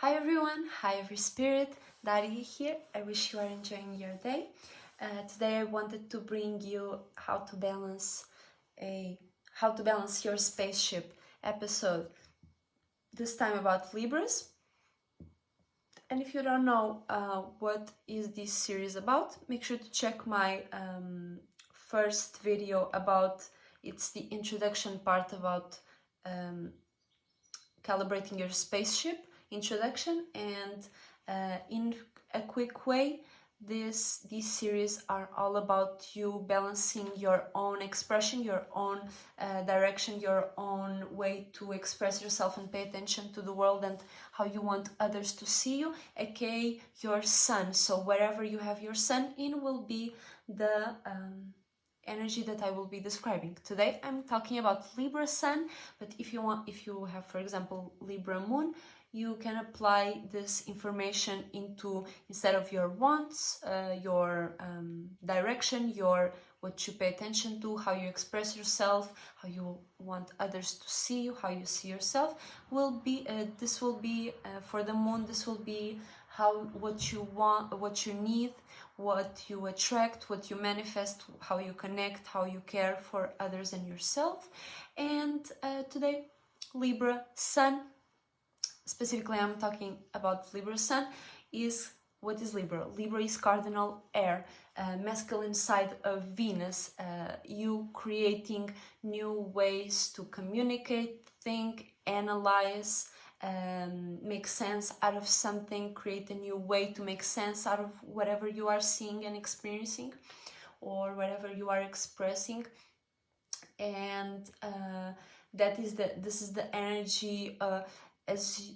Hi everyone, hi every spirit, Dari here. I wish you are enjoying your day. Today I wanted to bring you how to balance your spaceship episode. This time about Libras. And if you don't know what is this series about, make sure to check my first video about it's the introduction part about calibrating your spaceship introduction, and in a quick way these series are all about you balancing your own expression, your own direction, your own way to express yourself and pay attention to the world and how you want others to see you, aka your sun. So wherever you have your sun in will be the energy that I will be describing. Today I'm talking about Libra Sun, but if you have, for example, Libra Moon, you can apply this information into, instead of your wants, your direction, what you pay attention to, how you express yourself, how you want others to see you, how you see yourself, this will be for the moon, this will be what you want, what you need, what you attract, what you manifest, how you connect, how you care for others and yourself. And today, Libra Sun, specifically I'm talking about Libra Sun, what is Libra? Libra is cardinal air, masculine side of Venus, you creating new ways to communicate, think, analyze, make sense out of something, create a new way to make sense out of whatever you are seeing and experiencing or whatever you are expressing. And this is the energy as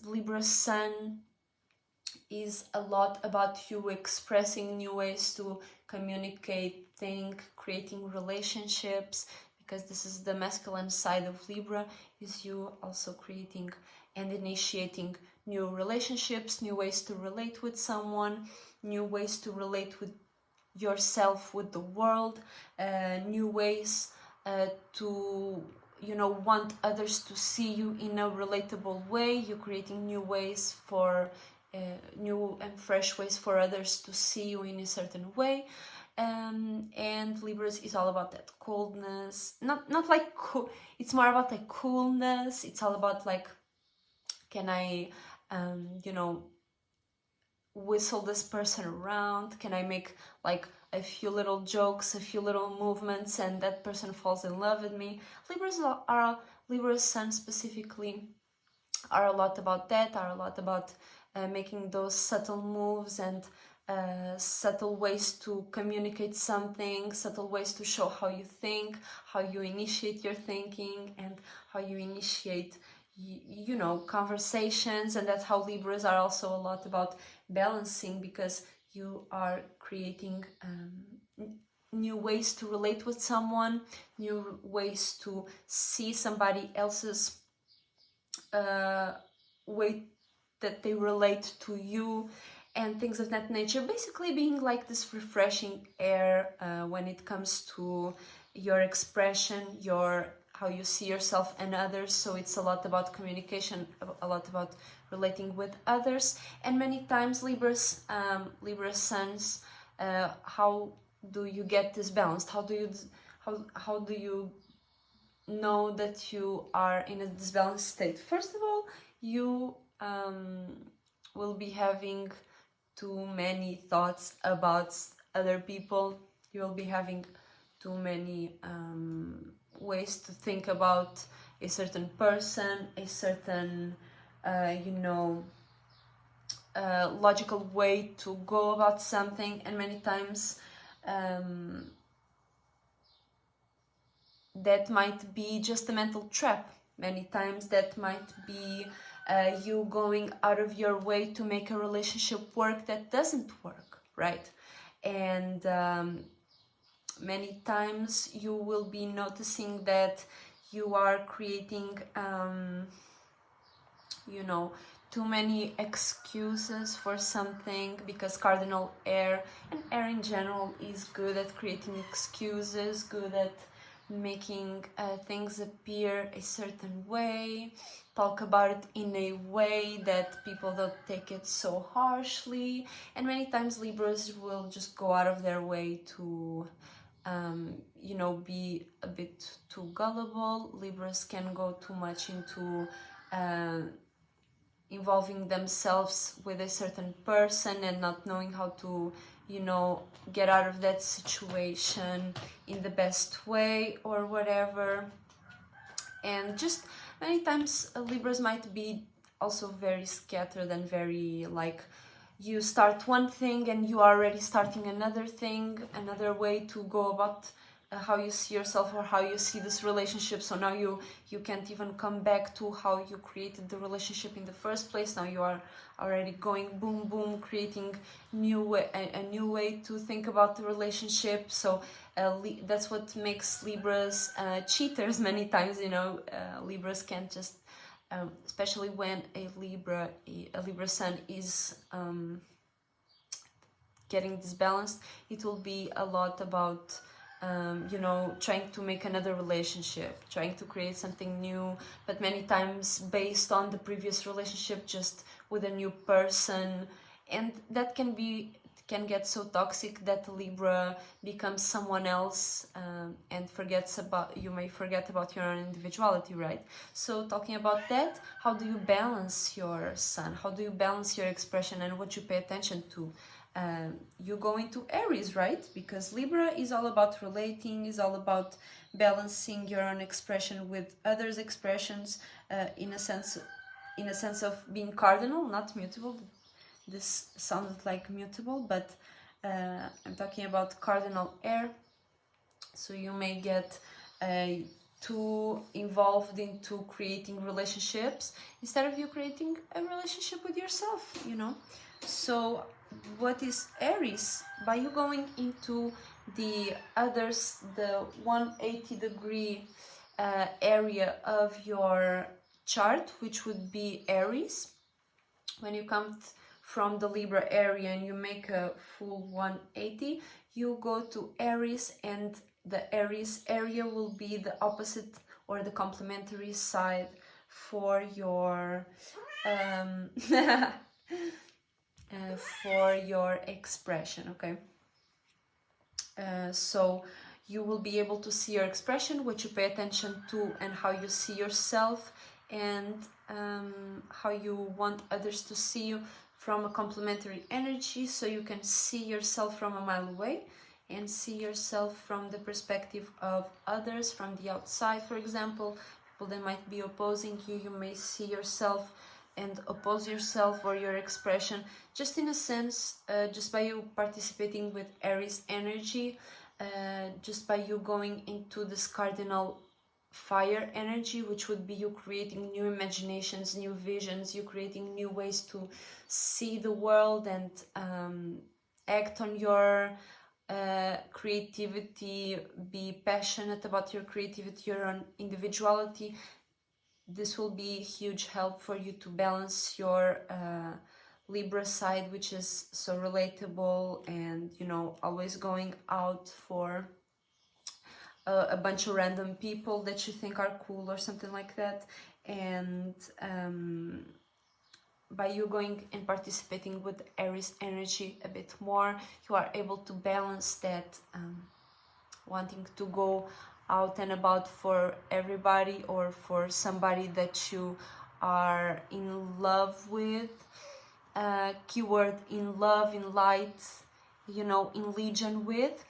Libra Sun is a lot about you expressing new ways to communicate, think, creating relationships, because this is the masculine side of Libra, is you also creating and initiating new relationships, new ways to relate with someone, new ways to relate with yourself, with the world, new ways to want others to see you in a relatable way. You're creating new ways for new and fresh ways for others to see you in a certain way. And Libras is all about that coldness, not like cool, it's more about like coolness. It's all about like, can I whistle this person around? Can I make like a few little jokes, a few little movements, and that person falls in love with me? Libras Sun specifically are a lot about that, are a lot about making those subtle moves and subtle ways to communicate something, subtle ways to show how you think, how you initiate your thinking, and how you initiate conversations. And that's how Libras are also a lot about balancing, because you are creating new ways to relate with someone, new ways to see somebody else's way that they relate to you, and things of that nature. Basically being like this refreshing air when it comes to your expression, how you see yourself and others. So it's a lot about communication, a lot about relating with others. And many times Libra Suns, how do you get this balance? How do you know that you are in a disbalanced state? First of all, you will be having too many thoughts about other people. You will be having too many ways to think about a certain person, a certain logical way to go about something. And many times that might be just a mental trap. Many times that might be you going out of your way to make a relationship work that doesn't work, right? And many times you will be noticing that you are creating too many excuses for something, because cardinal air and air in general is good at creating excuses, good at making things appear a certain way, talk about it in a way that people don't take it so harshly, and many times Libras will just go out of their way to you know, be a bit too gullible. Libras can go too much into involving themselves with a certain person and not knowing how to, you know, get out of that situation in the best way or whatever. And just many times Libras might be also very scattered and very like, you start one thing and you are already starting another thing, another way to go about how you see yourself or how you see this relationship. So now you can't even come back to how you created the relationship in the first place. Now you are already going boom boom, creating a new way to think about the relationship. So that's what makes Libras cheaters many times. You know, Libras can't just especially when a Libra Sun is getting disbalanced, it will be a lot about you know, trying to make another relationship, trying to create something new, but many times based on the previous relationship, just with a new person. And that can get so toxic that Libra becomes someone else and you may forget about your own individuality, right? So talking about that, how do you balance your Sun? How do you balance your expression and what you pay attention to? You go into Aries, right? Because Libra is all about relating, is all about balancing your own expression with others' expressions, in a sense of being cardinal, not mutable. This sounded like mutable, but I'm talking about cardinal air. So you may get too involved into creating relationships instead of you creating a relationship with yourself, you know. So what is Aries? By you going into the others, the 180-degree area of your chart, which would be Aries. When you come from the Libra area and you make a full 180, you go to Aries, and the Aries area will be the opposite or the complementary side for your for your expression, okay? So you will be able to see your expression, what you pay attention to, and how you see yourself, and how you want others to see you from a complementary energy, so you can see yourself from a mile away and see yourself from the perspective of others, from the outside. For example, people that might be opposing you, you may see yourself and oppose yourself or your expression, just in a sense, just by you participating with Aries energy, just by you going into this cardinal fire energy, which would be you creating new imaginations, new visions, you creating new ways to see the world and act on your creativity, be passionate about your creativity, your own individuality. This will be a huge help for you to balance your Libra side, which is so relatable and, you know, always going out for a bunch of random people that you think are cool or something like that. And by you going and participating with Aries energy a bit more, you are able to balance that wanting to go out and about for everybody or for somebody that you are in love with, keyword in love, in light, you know, in legion with,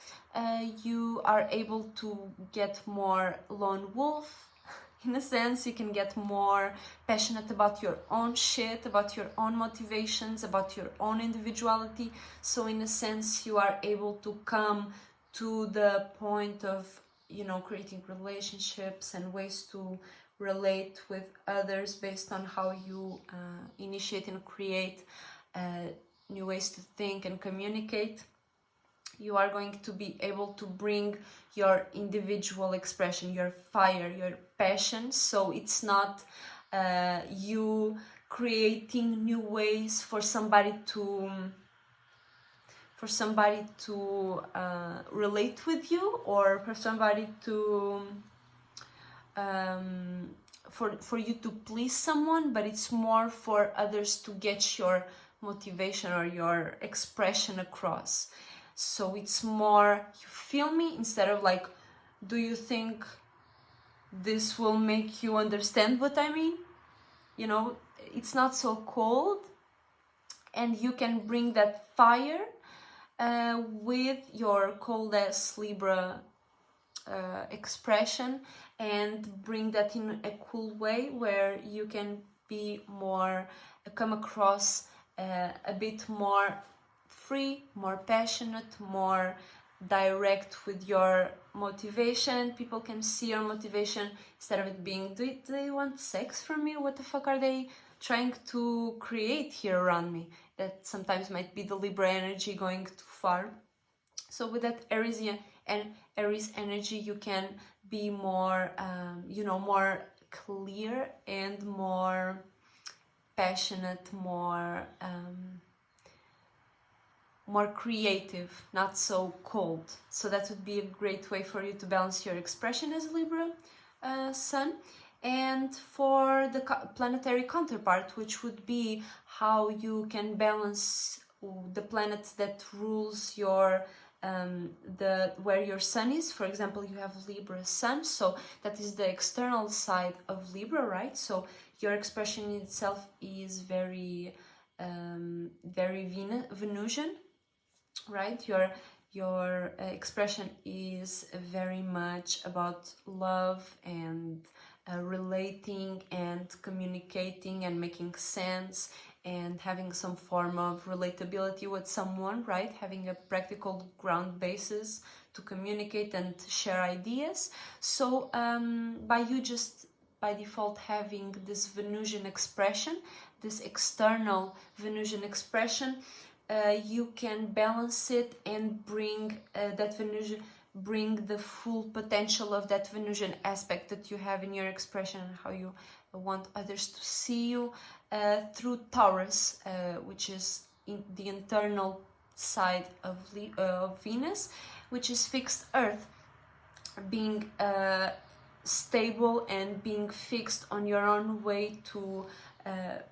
you are able to get more lone wolf. In a sense, you can get more passionate about your own shit, about your own motivations, about your own individuality. So in a sense, you are able to come to the point of, you know, creating relationships and ways to relate with others based on how you initiate and create new ways to think and communicate. You are going to be able to bring your individual expression, your fire, your passion. So it's not you creating new ways for somebody for somebody to relate with you, or for somebody to for you to please someone, but it's more for others to get your motivation or your expression across. So it's more, you feel me, instead of like, do you think this will make you understand what I mean? You know, it's not so cold, and you can bring that fire with your cold as Libra expression, and bring that in a cool way where you can be more, come across a bit more free, more passionate, more direct with your motivation. People can see your motivation instead of it being, do they want sex from me? What the fuck are they trying to create here around me? That sometimes might be the Libra energy going too far. So with that Aries energy, you can be more, you know, more clear and more passionate, more more creative, not so cold. So that would be a great way for you to balance your expression as Libra Sun. And for the planetary counterpart, which would be how you can balance the planet that rules your where your sun is. For example, you have Libra Sun, so that is the external side of Libra, right? So your expression in itself is very very Venusian, right? Your expression is very much about love and relating and communicating and making sense and having some form of relatability with someone, right? Having a practical ground basis to communicate and share ideas. So by you just by default having this Venusian expression, this external Venusian expression, you can balance it and bring that Venusian, bring the full potential of that Venusian aspect that you have in your expression and how you want others to see you through Taurus, which is in the internal side of Venus, which is fixed Earth, being stable and being fixed on your own way to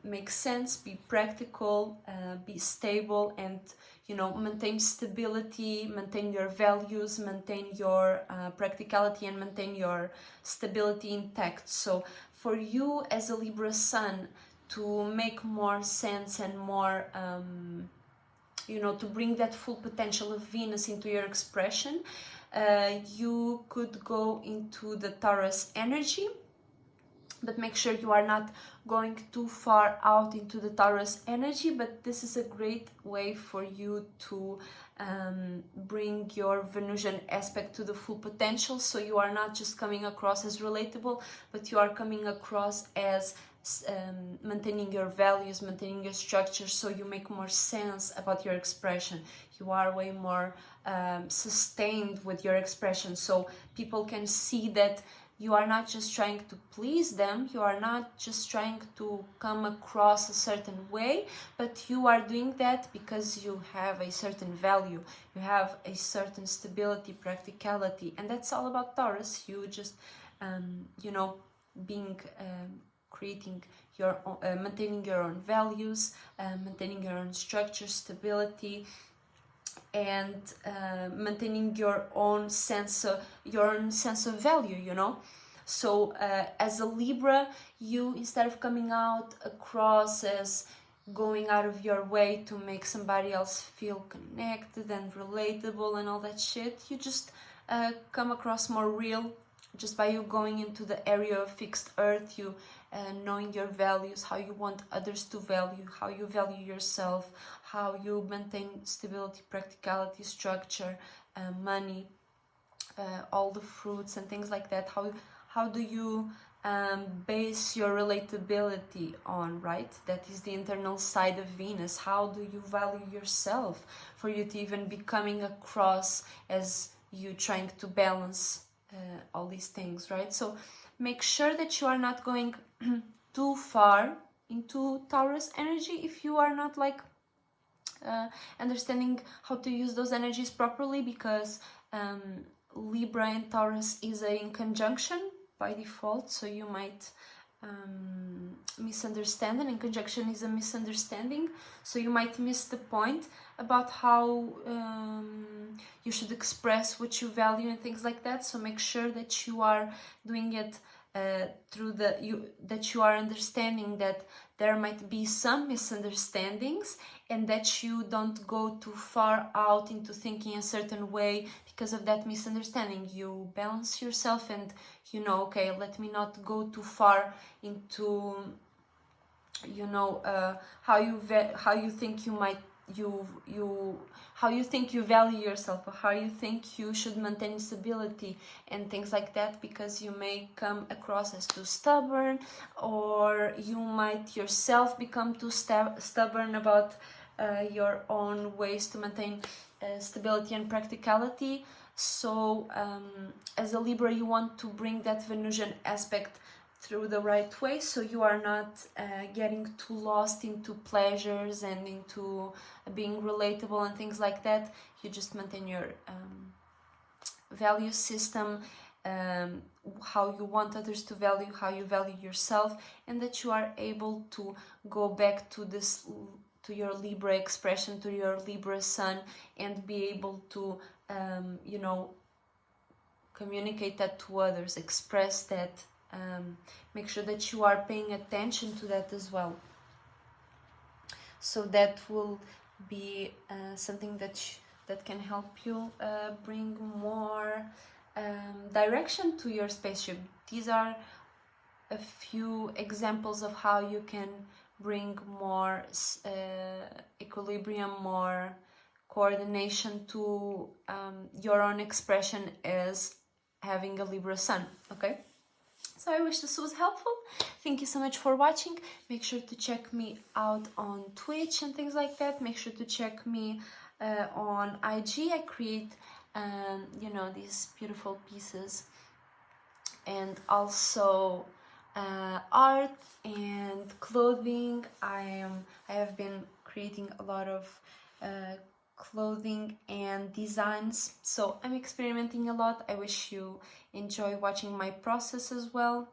make sense, be practical, be stable, and you know, maintain stability, maintain your values, maintain your practicality, and maintain your stability intact. So for you as a Libra Sun to make more sense and more you know, to bring that full potential of Venus into your expression, you could go into the Taurus energy, but make sure you are not going too far out into the Taurus energy. But this is a great way for you to bring your Venusian aspect to the full potential, so you are not just coming across as relatable, but you are coming across as maintaining your values, maintaining your structure, so you make more sense about your expression. You are way more sustained with your expression, so people can see that you are not just trying to please them, you are not just trying to come across a certain way, but you are doing that because you have a certain value, you have a certain stability, practicality, and that's all about Taurus. You just you know, being creating your own, maintaining your own values, maintaining your own structure, stability, and maintaining your own sense of value, you know. So as a Libra, you, instead of coming out across as going out of your way to make somebody else feel connected and relatable and all that shit, you just come across more real just by you going into the area of fixed Earth, you knowing your values, how you want others to value, how you value yourself, how you maintain stability, practicality, structure, money, all the fruits and things like that. How do you base your relatability on, right? That is the internal side of Venus. How do you value yourself for you to even be coming across as you trying to balance all these things, right? So make sure that you are not going too far into Taurus energy if you are not like understanding how to use those energies properly, because Libra and Taurus is in conjunction by default, so you might misunderstand, and in conjunction is a misunderstanding, so you might miss the point about how you should express what you value and things like that. So make sure that you are doing it through that you are understanding that there might be some misunderstandings, and that you don't go too far out into thinking a certain way because of that misunderstanding. You balance yourself, and you know, okay, let me not go too far into, you know, how you think you might how you think you value yourself, or how you think you should maintain stability and things like that, because you may come across as too stubborn, or you might yourself become too stubborn about your own ways to maintain stability and practicality. So as a Libra, you want to bring that Venusian aspect through the right way, so you are not getting too lost into pleasures and into being relatable and things like that. You just maintain your value system, how you want others to value, how you value yourself, and that you are able to go back to this, to your Libra expression, to your Libra sun, and be able to you know, communicate that to others, express that. Make sure that you are paying attention to that as well. So that will be something that can help you bring more direction to your spaceship. These are a few examples of how you can bring more equilibrium, more coordination to your own expression as having a Libra sun, okay? So I wish this was helpful. Thank you so much for watching. Make sure to check me out on Twitch and things like that. Make sure to check me on IG. I create, you know, these beautiful pieces, and also art and clothing. I have been creating a lot of clothing and designs, so I'm experimenting a lot. I wish you enjoy watching my process as well.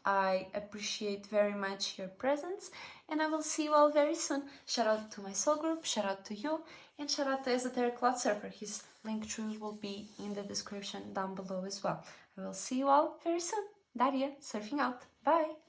I appreciate very much your presence, and I will see you all very soon. Shout out to my soul group, shout out to you, and shout out to Esotericcloudsurfer. His LinkTree will be in the description down below as well. I will see you all very soon. Daria, surfing out. Bye!